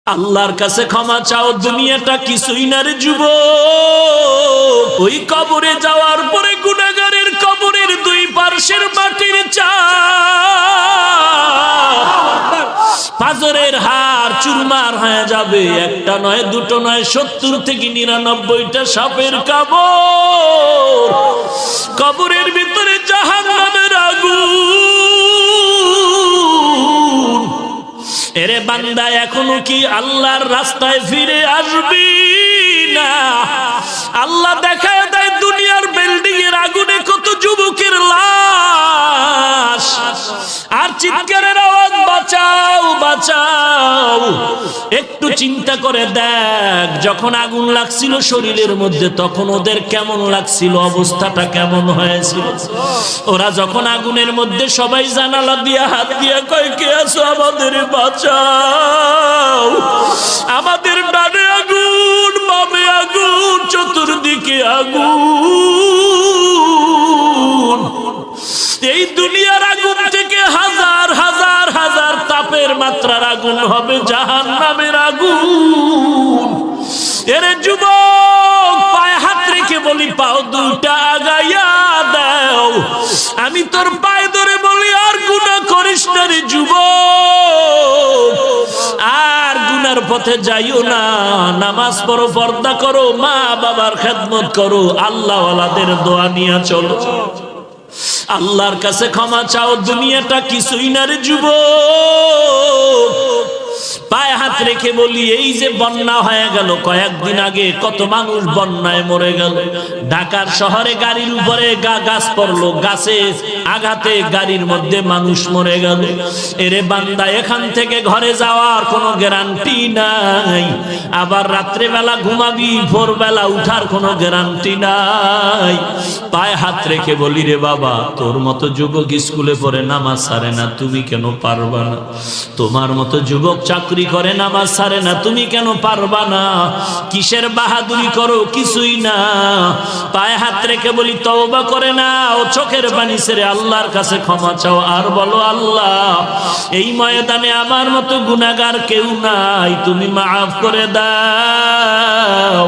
আল্লাহর কাছে ক্ষমা চাও, দুনিয়াটা কিছুই না রে যুবক। ওই কবরে যাওয়ার পরে গুনাহগারের কবরের দুই পার্শ্বের মাটির চাপ পাজরের হাড় চুরমার হয়ে যাবে। একটা নয়, দুটো নয়, 70 থেকে 99টা সাপের কামড়। কবরের ভিতরে জাহান্নামের আগুন। এরে বান্দা, এখনো কি আল্লাহর রাস্তায় ফিরে আসবি না? আল্লাহ দেখায় দেয় দুনিয়ার বিল্ডিং এর আগুনে কত যুবকের লাশ, আর চিৎকারের আওয়াজ, বাঁচাও বাঁচাও। একটু চিন্তা করে দেখ, যখন আগুন লাগছিল শরীরের মধ্যে তখন ওদের কেমন লাগছিল, অবস্থাটা কেমন হয়েছিল। ওরা যখন আগুনের মধ্যে সবাই জানালা দিয়ে হাত দিয়ে কয়, কে আছো, আমাদের বাঁচাও। আমাদের ডানে আগুন, বামে আগুন, চতুর্দিকে আগুন। এই দুনিয়ার আগুন থেকে হাজার হাজার হাজার তাপের মাত্রার আগুন হবে জাহান্নামের আগুন। এরে যুবক, পায়ে হাত রেখে বলি, পাও দুটা আগাইয়া দাও। আমি তোর পায়ে ধরে বলি, আর গুনাহ করিস না রে যুবক, আর গুনার পথে যাইও না। নামাজ পড়ো, পর্দা করো, মা বাবার খেদমত করো, আল্লাহওয়ালাদের দোয়া নিয়ে চলো। আল্লাহর কাছে ক্ষমা চাও, দুনিয়াটা কিছুই না রে যুবক। পায়ে হাত রেখে বলি, এই যে বন্যা হয়ে গেল কয়েকদিন আগে, কত মানুষ বন্যায় মরে গেল। ঢাকার শহরে গাড়ির উপরে গাছ পড়লো, গাছে আঘাতে গাড়ির মধ্যে মানুষ মরে গেল। এরে বান্দা, এখান থেকে ঘরে যাওয়ার কোনো গ্যারান্টি নাই। আবার রাত্রে বেলা ঘুমাবি, ভোরবেলা উঠার কোনো গ্যারান্টি নাই। পায়ে হাত রেখে বলি, রে বাবা, তোর মতো যুবক স্কুলে পড়ে নামাজ ছাড়ে না, তুমি কেন পারবা না? তোমার মতো যুবক চাকরি করে নামাজ ছাড়ে না, তুমি কেন পারবা না? কিসের বাহাদুরি করো? কিছুই না। পায়ে হাত রেখে বলি, তওবা করে না, ও চোখের পানি ছেড়ে আল্লাহর কাছে ক্ষমা চাও, আর বলো, আল্লাহ, এই ময়দানে আমার মতো গুনাহগার কেউ নাই, তুমি মাফ করে দাও।